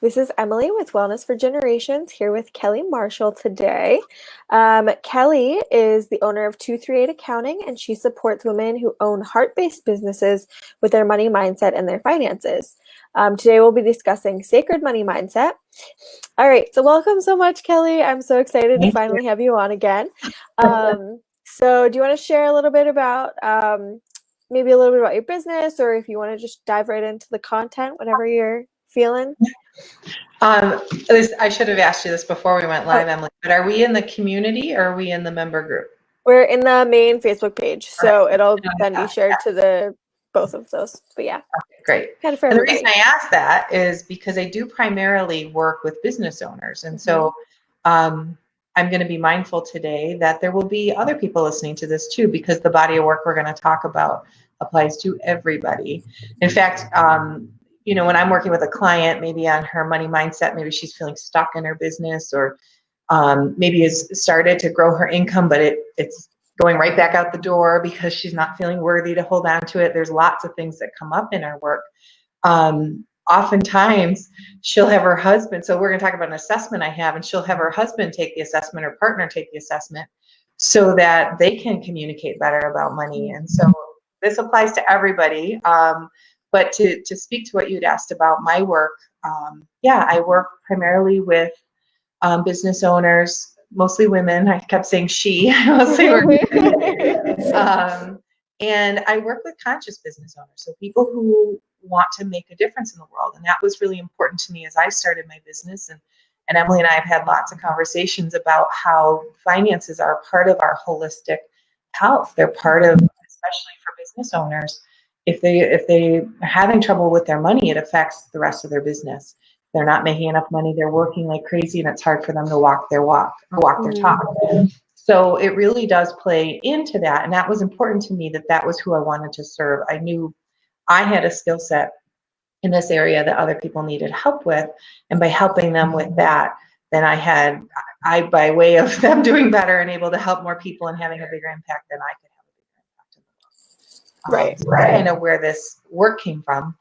This is Emily with Wellness for Generations here with Kelly Marshall today. Kelly is the owner of 238 Accounting, and she supports women who own heart-based businesses with their money mindset and their finances. Today we'll be discussing sacred money mindset. All right, so welcome so much, Kelly. I'm so excited to finally have you on again. So do you want to share a little bit about maybe a little bit about your business, or if you want to just dive right into the content, whatever you're feeling? I should have asked you this before we went live, Emily, but are we in the community or are we in the member group? We're in the main Facebook page, so it'll then be shared to both of those. But yeah. Okay, great. Kind of for and the everybody. reason I asked that is because I do primarily work with business owners. And so I'm going to be mindful today that there will be other people listening to this too, because the body of work we're going to talk about applies to everybody. In fact, when I'm working with a client, maybe on her money mindset, maybe she's feeling stuck in her business, or maybe has started to grow her income, but it's going right back out the door because she's not feeling worthy to hold on to it. There's lots of things that come up in our work. Oftentimes she'll have her husband, so we're going to talk about an assessment I have, and she'll have her husband take the assessment or partner take the assessment so that they can communicate better about money. And so this applies to everybody. But to speak to what you'd asked about my work, I work primarily with business owners, mostly women. I kept saying she, mostly women. And I work with conscious business owners, so people who want to make a difference in the world. And that was really important to me as I started my business. And Emily and I have had lots of conversations about how finances are part of our holistic health. They're part of, especially for business owners, if they are having trouble with their money, it affects the rest of their business. They're not making enough money. They're working like crazy, and it's hard for them to walk their walk or walk their talk. So it really does play into that. And that was important to me, that was who I wanted to serve. I knew I had a skill set in this area that other people needed help with. And by helping them with that, then I by way of them doing better and able to help more people and having a bigger impact than I could have a bigger impact in the world. Right. So that's kind of where this work came from.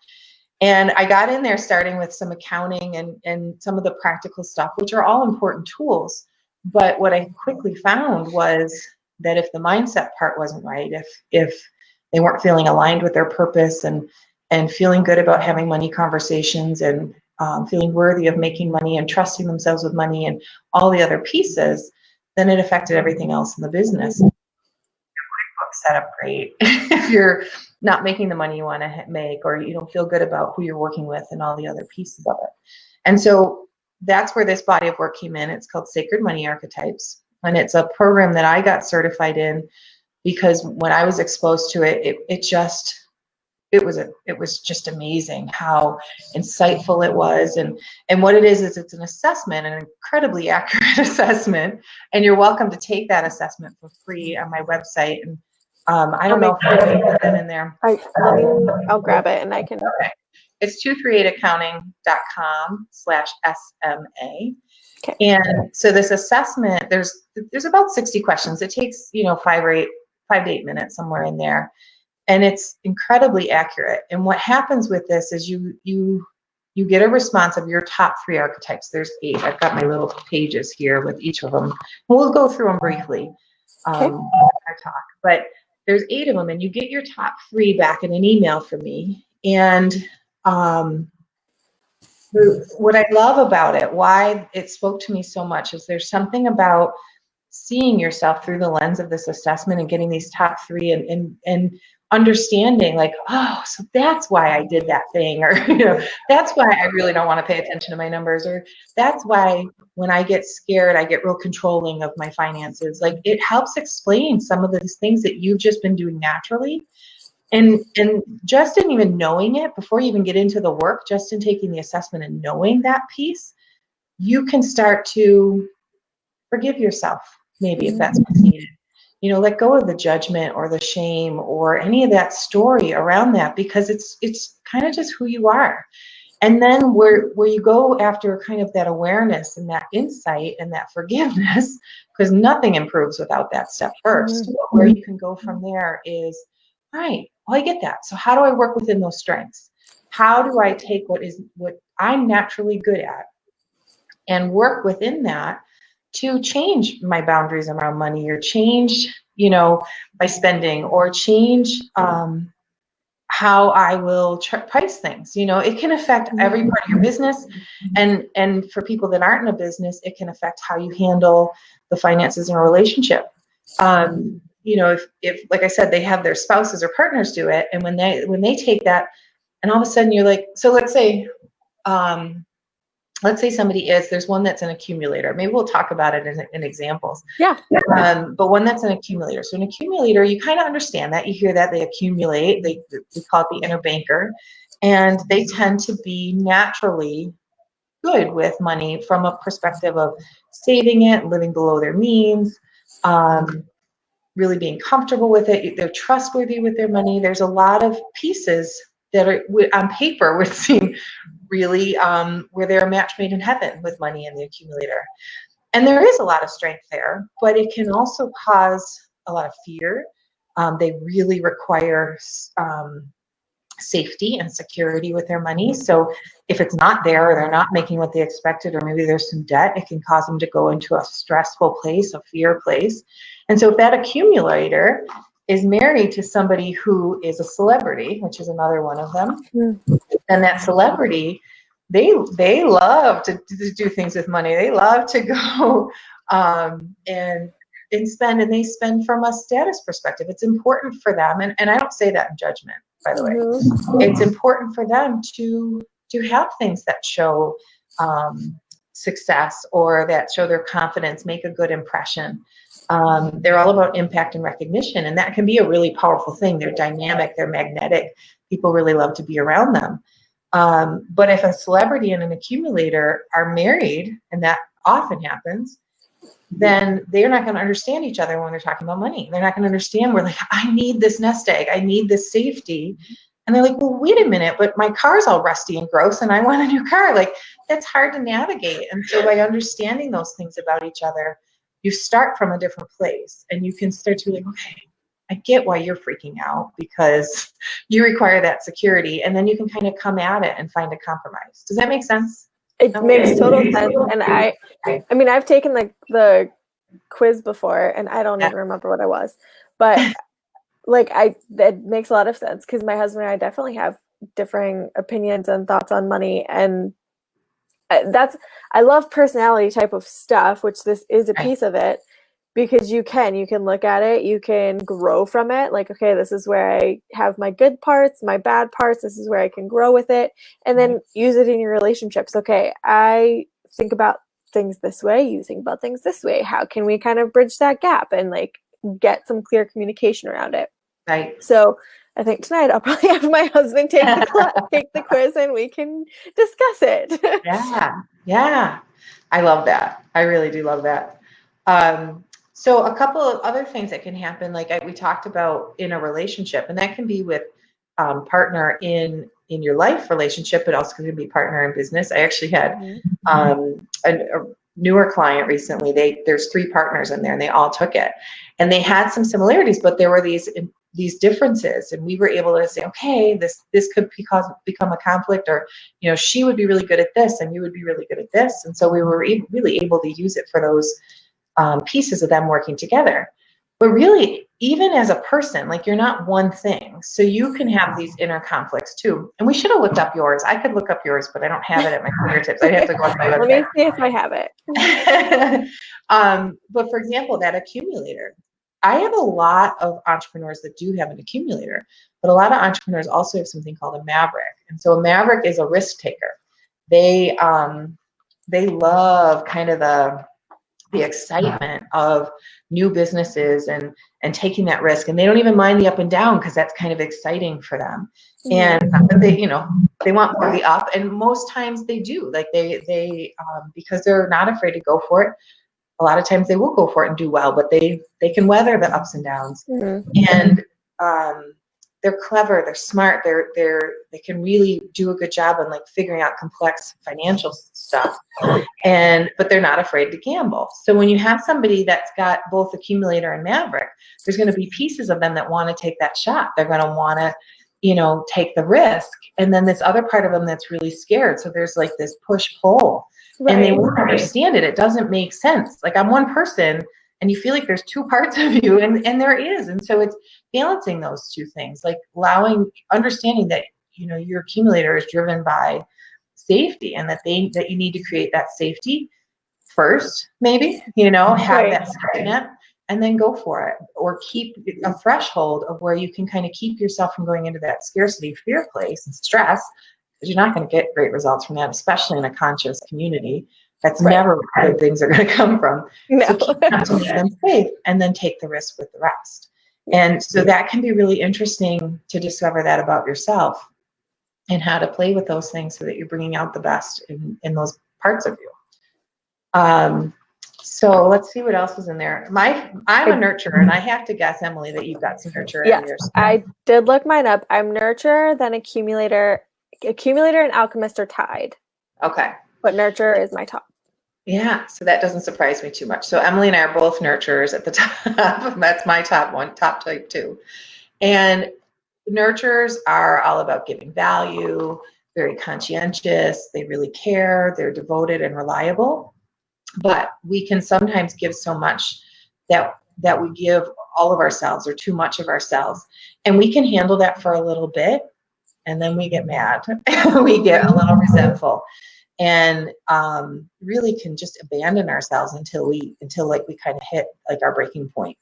And I got in there starting with some accounting and some of the practical stuff, which are all important tools. But what I quickly found was that if the mindset part wasn't right, if they weren't feeling aligned with their purpose and feeling good about having money conversations and feeling worthy of making money and trusting themselves with money and all the other pieces, then it affected everything else in the business. Your QuickBooks set up great if you're not making the money you want to make, or you don't feel good about who you're working with and all the other pieces of it. And so that's where this body of work came in. It's called Sacred Money Archetypes. And it's a program that I got certified in because when I was exposed to it, it was just amazing how insightful it was. And what it is it's an assessment, an incredibly accurate assessment. And you're welcome to take that assessment for free on my website. And I don't know if I can put that in there. I'll grab it and I can. Okay. It's 238accounting.com/SMA. Okay. And so this assessment, there's about 60 questions. It takes, 5 to 8 minutes, somewhere in there. And it's incredibly accurate. And what happens with this is you get a response of your top 3 archetypes. There's 8. I've got my little pages here with each of them. We'll go through them briefly Okay. in our talk. But there's 8 of them, and you get your top 3 back in an email from me. And what I love about it, why it spoke to me so much, is there's something about seeing yourself through the lens of this assessment and getting these top 3 and understanding, like, oh, so that's why I did that thing, or that's why I really don't want to pay attention to my numbers, or that's why when I get scared I get real controlling of my finances. Like, it helps explain some of these things that you've just been doing naturally. And just in even knowing it, before you even get into the work, just in taking the assessment and knowing that piece, you can start to forgive yourself, maybe, if that's what's needed. Let go of the judgment or the shame or any of that story around that, because it's kind of just who you are. And then where you go after kind of that awareness and that insight and that forgiveness, because nothing improves without that step first. But where you can go from there is, all right, well, I get that. So how do I work within those strengths? how do I take what I'm naturally good at and work within that to change my boundaries around money, or change, my spending, or change how I will price things. It can affect every part of your business, and for people that aren't in a business, it can affect how you handle the finances in a relationship. If like I said, they have their spouses or partners do it, and when they take that, and all of a sudden you're like, so let's say there's one that's an accumulator. Maybe we'll talk about it in examples. Yeah. But one that's an accumulator. So an accumulator, you kind of understand that. You hear that they accumulate. We call it the inner banker. And they tend to be naturally good with money from a perspective of saving it, living below their means, really being comfortable with it. They're trustworthy with their money. There's a lot of pieces that are on paper would seem really where they're a match made in heaven with money in the accumulator. And there is a lot of strength there, but it can also cause a lot of fear. They really require safety and security with their money. So if it's not there, or they're not making what they expected, or maybe there's some debt, it can cause them to go into a stressful place, a fear place. And so if that accumulator is married to somebody who is a celebrity, which is another one of them, and that celebrity, they love to do things with money. They love to go and spend, and they spend from a status perspective. It's important for them, and I don't say that in judgment, by the way. It's important for them to have things that show success, or that show their confidence, make a good impression. They're all about impact and recognition, and that can be a really powerful thing. They're dynamic, they're magnetic. People really love to be around them. But if a celebrity and an accumulator are married, and that often happens, then they're not going to understand each other when they're talking about money. They're not going to understand. We're like, I need this nest egg. I need this safety. And they're like, well, wait a minute, but my car's all rusty and gross and I want a new car. Like, that's hard to navigate. And so by understanding those things about each other, you start from a different place, and you can start to be like, okay, I get why you're freaking out, because you require that security. And then you can kind of come at it and find a compromise. Does that make sense? It makes total sense. And I mean, I've taken the quiz before, and I don't even remember what I was, but that makes a lot of sense, because my husband and I definitely have differing opinions and thoughts on money. And I love personality type of stuff, which this is a piece of it, because you can look at it, you can grow from it. Like, okay, this is where I have my good parts, my bad parts. This is where I can grow with it, and then use it in your relationships. Okay, I think about things this way, you think about things this way. How can we kind of bridge that gap and get some clear communication around it? Right. So I think tonight I'll probably have my husband take the quiz, and we can discuss it. Yeah. I love that. I really do love that. So a couple of other things that can happen, like we talked about in a relationship, and that can be with partner in your life relationship, but also can be partner in business. I actually had a newer client recently. There's 3 partners in there, and they all took it, and they had some similarities, but there were these differences, and we were able to say, okay, this could become a conflict, or she would be really good at this and you would be really good at this. And so we were really able to use it for those pieces of them working together. But really, even as a person, you're not one thing, so you can have these inner conflicts too. And we should have looked up yours. I could look up yours, but I don't have it at my fingertips. I'd have to go on my website. Let me see if I have it. But for example, that accumulator, I have a lot of entrepreneurs that do have an accumulator, but a lot of entrepreneurs also have something called a maverick. And so a maverick is a risk taker. They love kind of the excitement of new businesses and taking that risk, and they don't even mind the up and down, because that's kind of exciting for them. And they want more of the up, and most times they do. They because they're not afraid to go for it. A lot of times they will go for it and do well, but they can weather the ups and downs. And they're clever, they're smart, they can really do a good job on figuring out complex financial stuff, but they're not afraid to gamble. So when you have somebody that's got both accumulator and maverick, there's going to be pieces of them that want to take that shot. They're going to want to take the risk. And then this other part of them that's really scared. So there's like this push pull, and they won't understand it. It doesn't make sense. Like, I'm one person and you feel like there's two parts of you, and there is. And so it's balancing those two things, like understanding that, your accumulator is driven by safety, and that you need to create that safety first, maybe, have that safety net, and then go for it, or keep a threshold of where you can kind of keep yourself from going into that scarcity fear place and stress, because you're not going to get great results from that, especially in a conscious community. That's never where good things are going to come from. No. So keep them to make them safe, and then take the risk with the rest. And so that can be really interesting to discover that about yourself, and how to play with those things so that you're bringing out the best in those parts of you. So let's see what else is in there. I'm a nurturer, and I have to guess, Emily, that you've got some nurture in yours. I did look mine up. I'm nurturer, then accumulator. Accumulator and alchemist are tied. Okay. But nurturer is my top. Yeah, so that doesn't surprise me too much. So Emily and I are both nurturers at the top. That's my top one, top type 2. And nurturers are all about giving value, very conscientious, they really care, they're devoted and reliable. But we can sometimes give so much that we give all of ourselves, or too much of ourselves. And we can handle that for a little bit, and then we get mad. We get a little resentful, and really can just abandon ourselves until we kind of hit like our breaking point.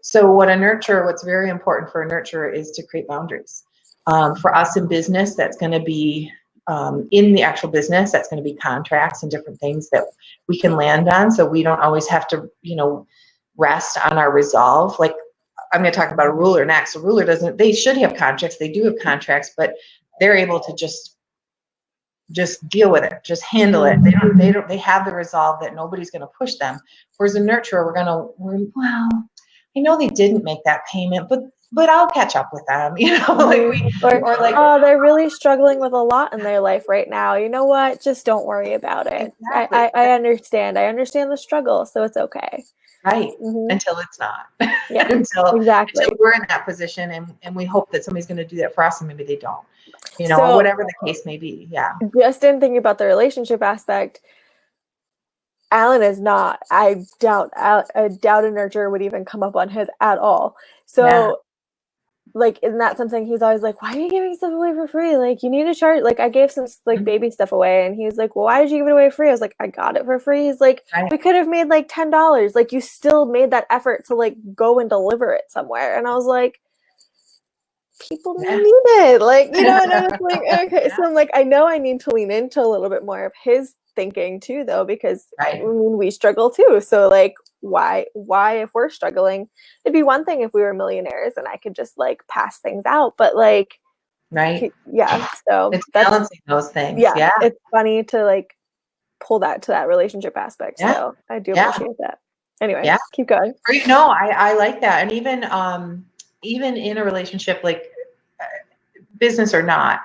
So what's very important for a nurturer is to create boundaries. For us in business, that's going to be in the actual business, that's going to be contracts and different things that we can land on. So we don't always have to, rest on our resolve. Like, I'm going to talk about a ruler next. A ruler they should have contracts. They do have contracts, but they're able to just deal with it, just handle it. They have the resolve that nobody's going to push them. Whereas a nurturer, well, I know they didn't make that payment, but I'll catch up with them, they're really struggling with a lot in their life right now. You know what? Just don't worry about it. Exactly. I understand. I understand the struggle, so it's okay. Right. Until it's not. Yeah. until exactly. we're in that position, and we hope that somebody's going to do that for us, and maybe they don't. Whatever the case may be. Yeah. Just in thinking about the relationship aspect, Alan is not. I doubt a nurturer would even come up on his at all. So, like, isn't that something he's always like, why are you giving stuff away for free? Like, you need to charge. Like, I gave some like baby stuff away, and he's like, well, why did you give it away free? I was like, I got it for free. He's like, we could have made like $10. Like, you still made that effort to like go and deliver it somewhere. And I was like, people need it. Like, and I was like, okay. So I'm like, I know I need to lean into a little bit more of his thinking too, though, because we struggle too. So like, why if we're struggling, it'd be one thing if we were millionaires and I could just like pass things out, but like, so it's balancing those things. It's funny to like pull that to that relationship aspect. So I do appreciate that. Anyway, keep going. I like that. And even in a relationship, like business or not,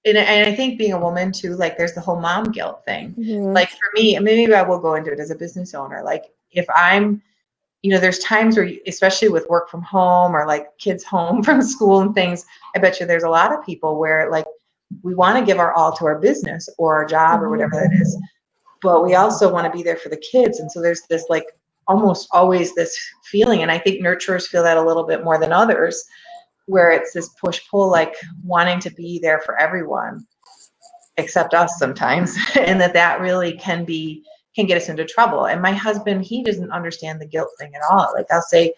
and I think being a woman too, like there's the whole mom guilt thing. Like for me, and maybe I will go into it as a business owner. Like if I'm, there's times where, especially with work from home or like kids home from school and things, I bet you there's a lot of people where like we want to give our all to our business or our job or whatever that is, but we also want to be there for the kids. And so there's this like almost always this feeling, and I think nurturers feel that a little bit more than others, where it's this push-pull, like wanting to be there for everyone except us sometimes. And that really can get us into trouble. And my husband, he doesn't understand the guilt thing at all. Like I'll say,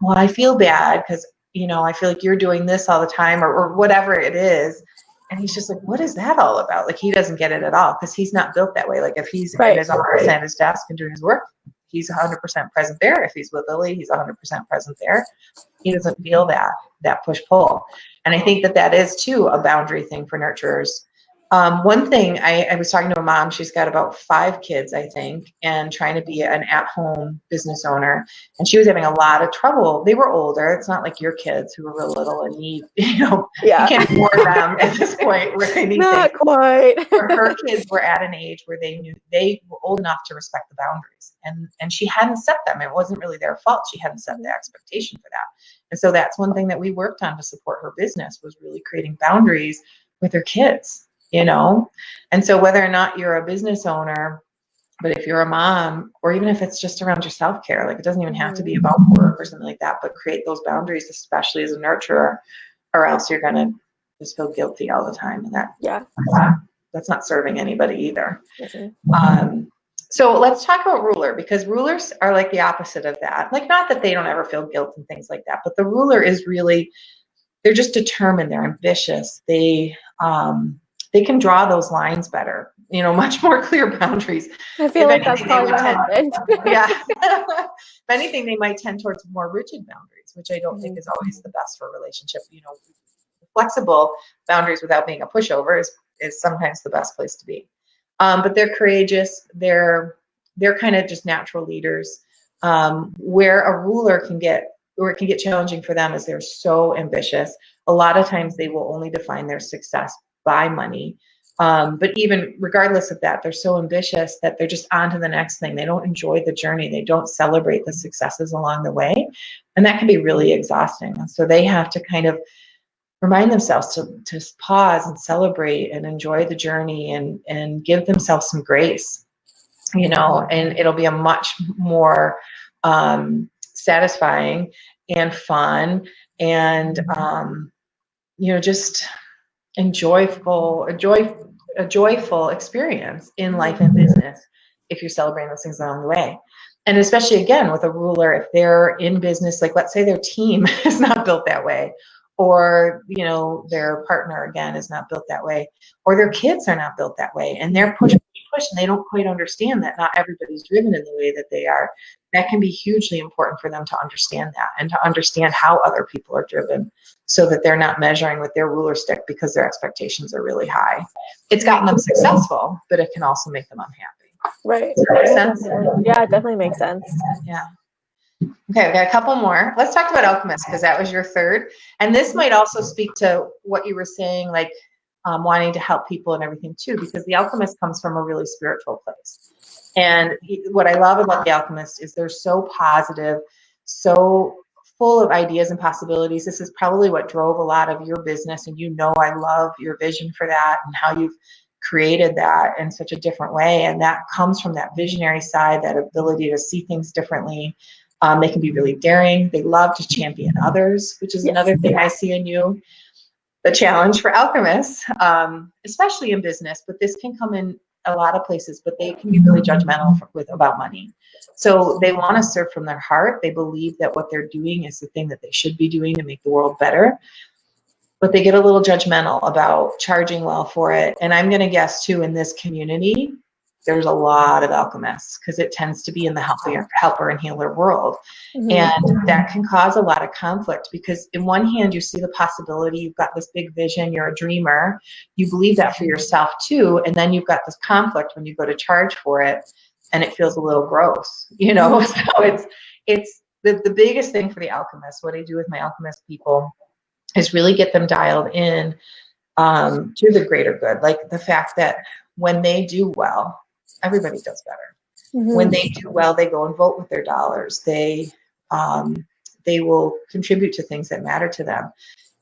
well, I feel bad because, I feel like you're doing this all the time or whatever it is. And he's just like, what is that all about? Like he doesn't get it at all because he's not built that way. Like if he's in his office at his desk and doing his work, he's 100% present there. If he's with Lily, he's 100% present there. He doesn't feel that push-pull. And I think that is, too, a boundary thing for nurturers. One thing, I was talking to a mom, she's got about 5 kids, I think, and trying to be an at-home business owner. And she was having a lot of trouble. They were older. It's not like your kids who were real little and need, you can't ignore them at this point where they need Not things. quite. Her kids were at an age where they knew they were old enough to respect the boundaries. And she hadn't set them. It wasn't really their fault. She hadn't set the expectation for that. And so that's one thing that we worked on to support her business, was really creating boundaries with her kids, you know? And so whether or not you're a business owner, but if you're a mom, or even if it's just around your self-care, like it doesn't even have to be about work or something like that, but create those boundaries, especially as a nurturer, or else you're going to just feel guilty all the time. And that's not serving anybody either. So let's talk about ruler, because rulers are like the opposite of that. Like, not that they don't ever feel guilt and things like that, but the ruler is really, they're just determined, they're ambitious. They can draw those lines better, you know, much more clear boundaries. I feel like that's probably my husband. Yeah. If anything, they might tend towards more rigid boundaries, which I don't think is always the best for a relationship. You know, flexible boundaries without being a pushover is sometimes the best place to be. But they're courageous. They're kind of just natural leaders. Where a ruler can get, or it can get challenging for them, is they're so ambitious. A lot of times they will only define their success by money. But even regardless of that, they're so ambitious that they're just on to the next thing. They don't enjoy the journey. They don't celebrate the successes along the way. And that can be really exhausting. And so they have to kind of remind themselves to pause and celebrate and enjoy the journey, and give themselves some grace, you know, and it'll be a much more satisfying and fun and, you know, just a joyful experience in life and business if you're celebrating those things along the way. And especially, again, with a ruler, if they're in business, like let's say their team is not built that way, or, you know, their partner, again, is not built that way, or their kids are not built that way, and they're push, and they don't quite understand that not everybody's driven in the way that they are. That can be hugely important for them to understand that, and to understand how other people are driven, so that they're not measuring with their ruler stick because their expectations are really high. It's gotten them successful, but it can also make them unhappy. Right. Does that make sense? Yeah, it definitely makes sense. Yeah. Okay, we got a couple more. Let's talk about alchemists, because that was your third. And this might also speak to what you were saying, like wanting to help people and everything too, because the alchemist comes from a really spiritual place. And what I love about the alchemist is they're so positive, so full of ideas and possibilities. This is probably what drove a lot of your business. And you know, I love your vision for that and how you've created that in such a different way. And that comes from that visionary side, that ability to see things differently. They can be really daring. They love to champion others, which is another thing I see in you. The challenge for alchemists, especially in business, but this can come in a lot of places, but they can be really judgmental about money. So they want to serve from their heart. They believe that what they're doing is the thing that they should be doing to make the world better. But they get a little judgmental about charging well for it. And I'm going to guess too, in this community, there's a lot of alchemists, because it tends to be in the helper and healer world. And that can cause a lot of conflict, because in one hand, you see the possibility, you've got this big vision, you're a dreamer, you believe that for yourself too. And then you've got this conflict when you go to charge for it, and it feels a little gross, you know? So it's the biggest thing for the alchemist. What I do with my alchemist people is really get them dialed in to the greater good. Like the fact that when they do well, everybody does better. When they do well, they go and vote with their dollars. They will contribute to things that matter to them.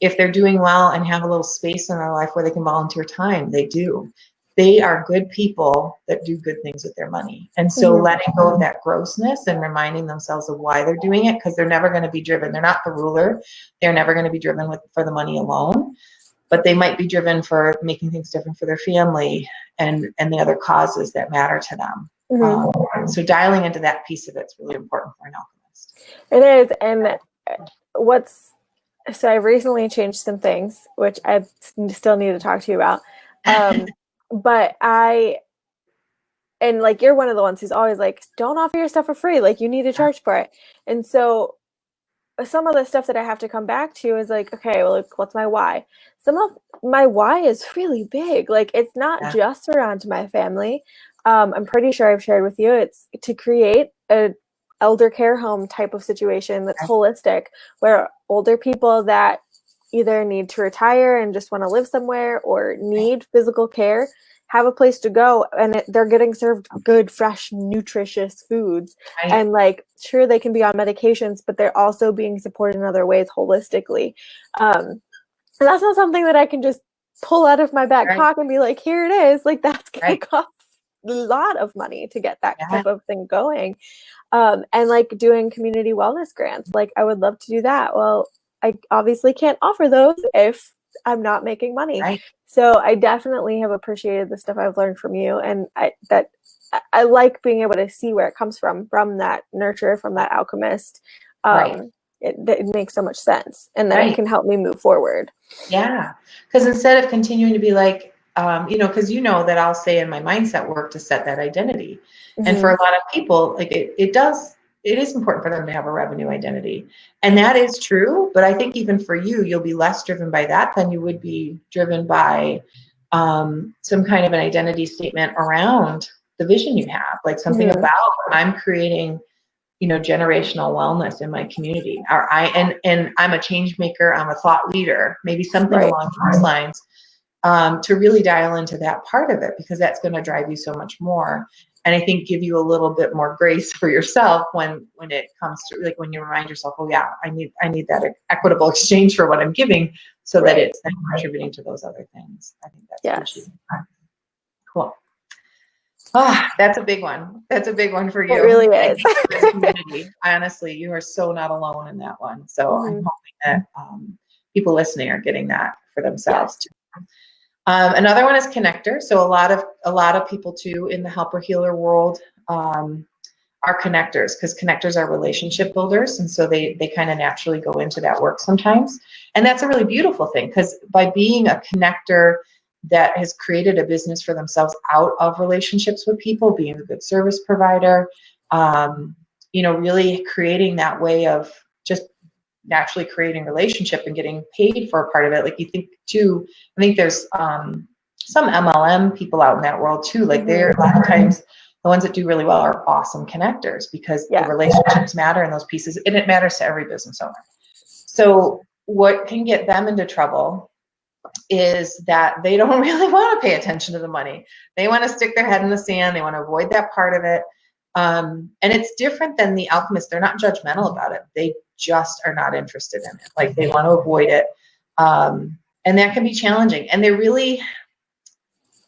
If they're doing well and have a little space in their life where they can volunteer time, they do. They are good people that do good things with their money. And so letting go of that grossness and reminding themselves of why they're doing it, because they're never going to be driven. They're not the ruler. They're never going to be driven for the money alone. But they might be driven for making things different for their family and the other causes that matter to them. So dialing into that piece of it's really important for an alchemist. It is. And so I've recently changed some things, which I still need to talk to you about. But like, you're one of the ones who's always like, don't offer your stuff for free. Like, you need to charge for it. And so some of the stuff that I have to come back to is like, okay, well, like, what's my why? Some of my why is really big. Like, it's not just around my family. I'm pretty sure I've shared with you, it's to create a elder care home type of situation that's holistic, where older people that either need to retire and just want to live somewhere or need physical care have a place to go, and they're getting served good, fresh, nutritious foods. Right. And like, sure, they can be on medications, but they're also being supported in other ways holistically. And that's not something that I can just pull out of my back Right. pocket and be like, here it is. Like, that's going Right. to cost a lot of money to get that Yeah. type of thing going. And like doing community wellness grants, like I would love to do that. Well, I obviously can't offer those if I'm not making money. Right. So I definitely have appreciated the stuff I've learned from you, and I like being able to see where it comes from that nurturer, from that alchemist. Right. It makes so much sense, and that Right. it can help me move forward. Yeah. Because instead of continuing to be like, because that I'll say in my mindset work to set that identity. Mm-hmm. And for a lot of people, like it is important for them to have a revenue identity. And that is true. But I think even for you, you'll be less driven by that than you would be driven by some kind of an identity statement around the vision you have, like something Mm-hmm. about I'm creating generational wellness in my community. Or and I'm a change maker, I'm a thought leader, maybe something Right. along those lines, to really dial into that part of it, because that's going to drive you so much more. And I think give you a little bit more grace for yourself when it comes to, like, when you remind yourself, oh yeah, I need that equitable exchange for what I'm giving, so Right. that it's then contributing to those other things. I think that's hugely cool. That's a big one. That's a big one for you. It really is. This community, honestly, you are so not alone in that one. So Mm-hmm. I'm hoping that people listening are getting that for themselves too. Another one is connector. So a lot of people too in the helper healer world are connectors, because connectors are relationship builders, and so they kind of naturally go into that work sometimes. And that's a really beautiful thing, because by being a connector that has created a business for themselves out of relationships with people, being a good service provider, really creating that way of just naturally creating relationship and getting paid for a part of it. Like, you think too, I think there's some MLM people out in that world too. Like, they're a lot of times the ones that do really well are awesome connectors, because the relationships matter in those pieces, and it matters to every business owner. So what can get them into trouble is that they don't really want to pay attention to the money. They want to stick their head in the sand. They want to avoid that part of it. And it's different than the alchemists. They're not judgmental about it. They just are not interested in it. Like, they want to avoid it. And that can be challenging. And they're really,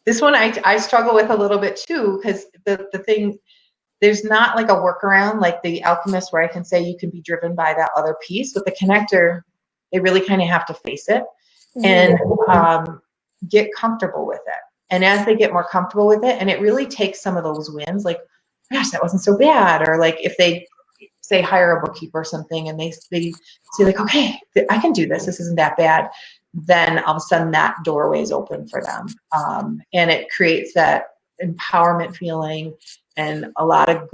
this one I struggle with a little bit too, because the thing, there's not like a workaround like the alchemist where I can say you can be driven by that other piece. With the connector, they really kind of have to face it and get comfortable with it. And as they get more comfortable with it, and it really takes some of those wins, like, gosh, that wasn't so bad. Or like, if they say hire a bookkeeper or something, and they say like, okay, I can do this. This isn't that bad. Then all of a sudden that doorway is open for them. And it creates that empowerment feeling, and a lot of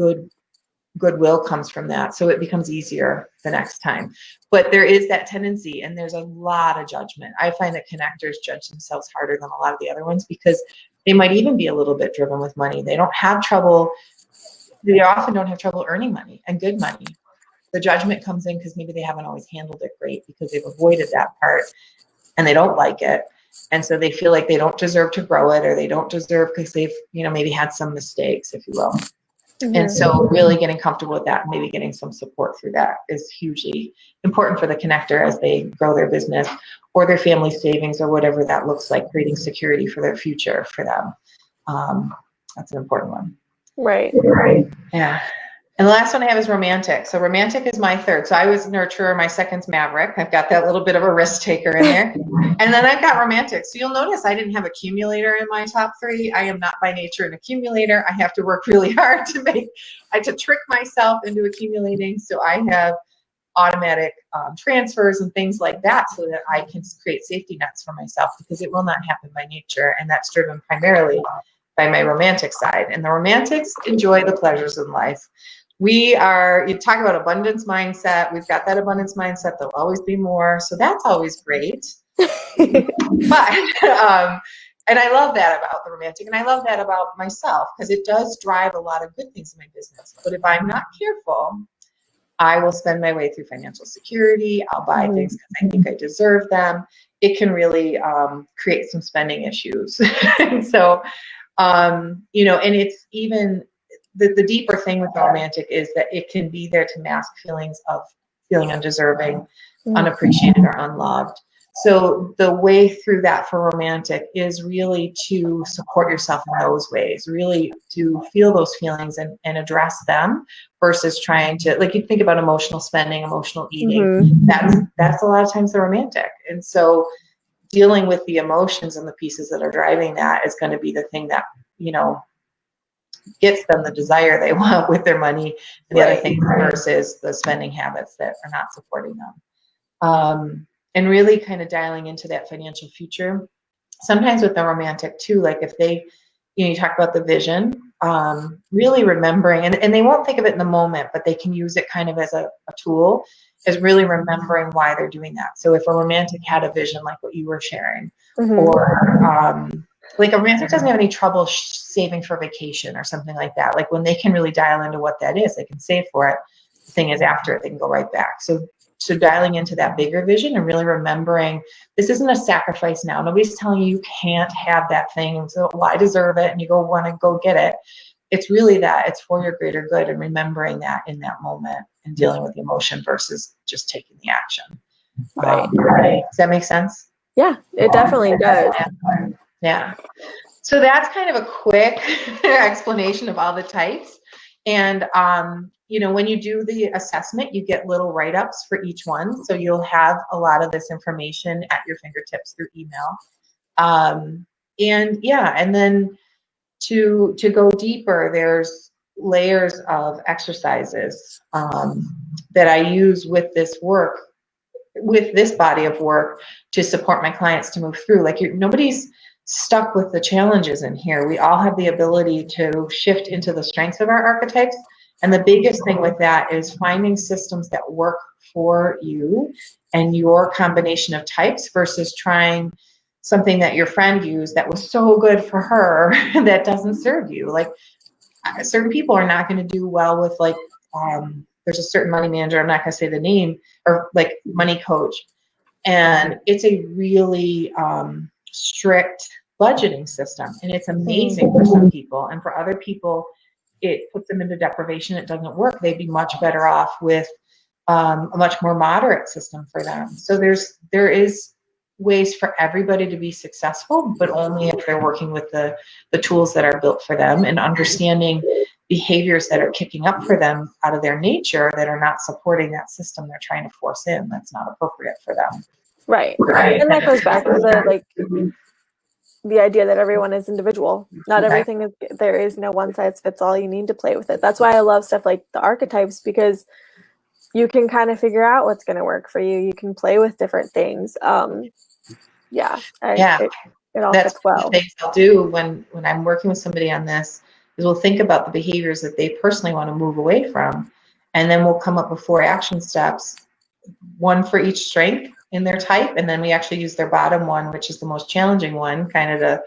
goodwill comes from that. So it becomes easier the next time. But there is that tendency, and there's a lot of judgment. I find that connectors judge themselves harder than a lot of the other ones, because they might even be a little bit driven with money. They often don't have trouble earning money, and good money. The judgment comes in because maybe they haven't always handled it great, because they've avoided that part and they don't like it. And so they feel like they don't deserve to grow it, or they don't deserve, because they've, maybe had some mistakes, if you will. And so really getting comfortable with that, and maybe getting some support through that, is hugely important for the connector as they grow their business or their family savings, or whatever that looks like, creating security for their future for them. That's an important one. Right. Yeah. And the last one I have is romantic. So romantic is my third. So I was nurturer, my second's maverick. I've got that little bit of a risk taker in there. And then I've got romantic. So you'll notice I didn't have accumulator in my top three. I am not by nature an accumulator. I have to work really hard to trick myself into accumulating. So I have automatic transfers and things like that, so that I can create safety nets for myself, because it will not happen by nature. And that's driven primarily by my romantic side. And the romantics enjoy the pleasures in life. You talk about abundance mindset. We've got that abundance mindset. There'll always be more. So that's always great. But, and I love that about the romantic, and I love that about myself, because it does drive a lot of good things in my business. But if I'm not careful, I will spend my way through financial security. I'll buy things because I think I deserve them. It can really create some spending issues. And so, you know, and it's even the deeper thing with the romantic is that it can be there to mask feelings of feeling undeserving, unappreciated, or unloved. So the way through that for romantic is really to support yourself in those ways, really to feel those feelings and address them versus trying to, like, you think about emotional spending, emotional eating, that's a lot of times the romantic. And so dealing with the emotions and the pieces that are driving that is going to be the thing that, you know, gets them the desire they want with their money and the other things versus the spending habits that are not supporting them. And really kind of dialing into that financial future. Sometimes with the romantic too, like if they, you know, you talk about the vision, really remembering, and they won't think of it in the moment, but they can use it kind of as a tool, is really remembering why they're doing that. So if a romantic had a vision like what you were sharing, or like a romantic doesn't have any trouble saving for vacation or something like that. Like when they can really dial into what that is, they can save for it. The thing is, after it, they can go right back. So dialing into that bigger vision and really remembering this isn't a sacrifice now. Nobody's telling you you can't have that thing. So, well, I deserve it, and you want to go get it. It's really that it's for your greater good, and remembering that in that moment and dealing with the emotion versus just taking the action. Right. Does that make sense? Yeah, it definitely does. Yeah. So that's kind of a quick explanation of all the types. And, you know, when you do the assessment, you get little write-ups for each one. So you'll have a lot of this information at your fingertips through email. And yeah, and then to go deeper, there's layers of exercises that I use with this work, with this body of work, to support my clients to move through. Like, nobody's stuck with the challenges in here. We all have the ability to shift into the strengths of our archetypes. And the biggest thing with that is finding systems that work for you and your combination of types versus trying something that your friend used that was so good for her that doesn't serve you. Like, certain people are not going to do well with, like, there's a certain money manager, I'm not going to say the name, or like money coach. And it's a really strict budgeting system. And it's amazing for some people. And for other people, it puts them into deprivation. It doesn't work. They'd be much better off with a much more moderate system for them. So there is ways for everybody to be successful, but only if they're working with the tools that are built for them and understanding behaviors that are kicking up for them out of their nature that are not supporting that system they're trying to force in that's not appropriate for them. Right. And that goes back to the idea that everyone is individual. Not everything is, there is no one size fits all. You need to play with it. That's why I love stuff like the archetypes, because you can kind of figure out what's going to work for you. You can play with different things. It all fits well. Things I'll do when I'm working with somebody on this is we'll think about the behaviors that they personally want to move away from, and then we'll come up with 4 action steps, one for each strength in their type, and then we actually use their bottom one, which is the most challenging one, kind of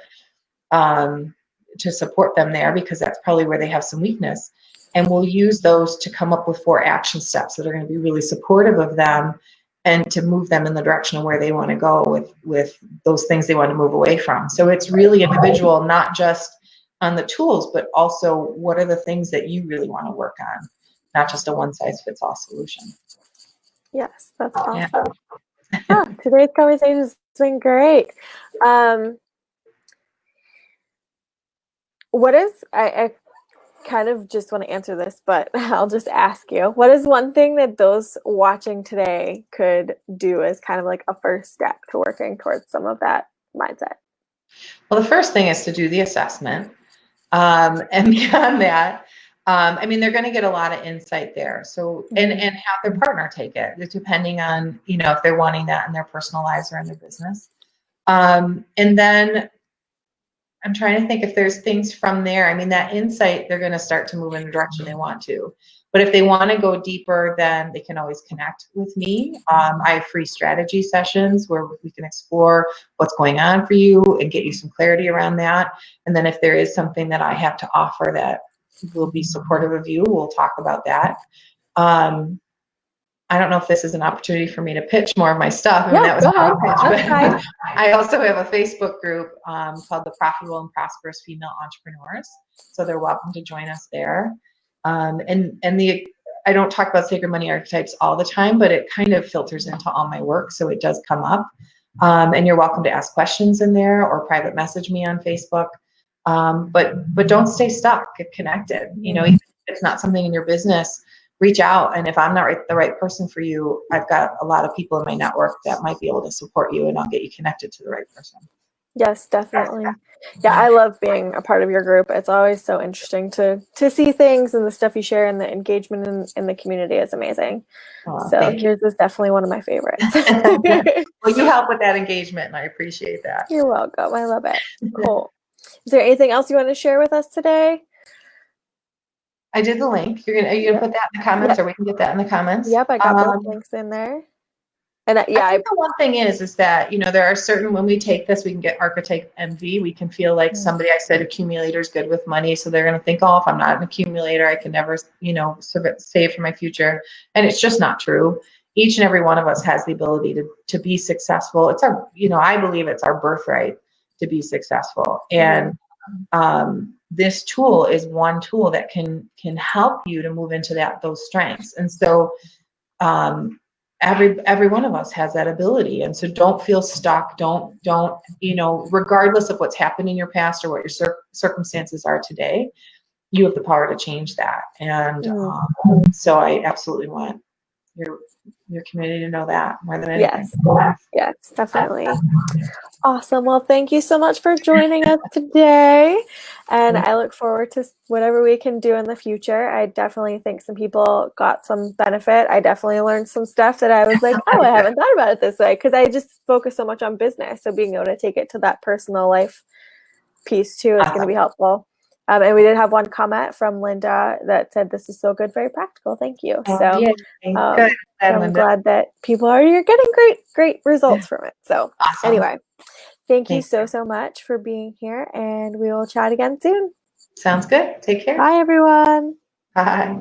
to support them there, because that's probably where they have some weakness. And we'll use those to come up with 4 action steps that are going to be really supportive of them and to move them in the direction of where they want to go with those things they want to move away from. So it's really individual, not just on the tools, but also what are the things that you really want to work on, not just a one-size-fits-all solution. Yes, that's awesome. Today's conversation has been great. What is, I kind of just want to answer this, but I'll just ask you, what is one thing that those watching today could do as kind of like a first step to working towards some of that mindset? Well, the first thing is to do the assessment. And beyond that, I mean, they're going to get a lot of insight there. So, and have their partner take it, depending on, you know, if they're wanting that in their personal lives or in their business. And then I'm trying to think if there's things from there. I mean, that insight, they're going to start to move in the direction they want to. But if they want to go deeper, then they can always connect with me. I have free strategy sessions where we can explore what's going on for you and get you some clarity around that. And then if there is something that I have to offer that will be supportive of you, we'll talk about that. I don't know if this is an opportunity for me to pitch more of my stuff. I mean, Yeah, that was go a ahead. long pitch, That's fine. but I also have a Facebook group called the Profitable and Prosperous Female Entrepreneurs. So they're welcome to join us there. I don't talk about sacred money archetypes all the time, but it kind of filters into all my work, so it does come up. And you're welcome to ask questions in there or private message me on Facebook. But don't stay stuck. Get connected. You know, even if it's not something in your business, reach out. And if I'm not the right person for you, I've got a lot of people in my network that might be able to support you, and I'll get you connected to the right person. Yes, definitely. Yeah, I love being a part of your group. It's always so interesting to see things, and the stuff you share, and the engagement in the community is amazing. So yours is definitely one of my favorites. Well, you help with that engagement, and I appreciate that. You're welcome. I love it. Cool. Is there anything else you want to share with us today? I did the link. Are you gonna put that in the comments, or we can get that in the comments? Yep, I got both links in there. And I think the one thing is that, you know, there are certain, when we take this, we can get archetype envy. We can feel like somebody, I said, accumulator is good with money. So they're going to think, oh, if I'm not an accumulator, I can never, you know, save for my future. And it's just not true. Each and every one of us has the ability to be successful. It's our, you know, I believe it's our birthright to be successful. And this tool is one tool that can help you to move into those strengths. And so, every one of us has that ability, and so don't feel stuck. Don't you know, regardless of what's happened in your past or what your circumstances are today, you have the power to change that. And so I absolutely want your community to know that more than anything. Yes, definitely. Awesome. Well, thank you so much for joining us today. And I look forward to whatever we can do in the future. I definitely think some people got some benefit. I definitely learned some stuff that I was like, oh, I haven't thought about it this way, because I just focus so much on business. So being able to take it to that personal life piece too is going to be helpful. And we did have one comment from Linda that said, this is so good, very practical. Thank you. So I'm glad that you're getting great results from it. So anyway, thank you so much for being here, and we will chat again soon. Sounds good. Take care. Bye, everyone. Bye.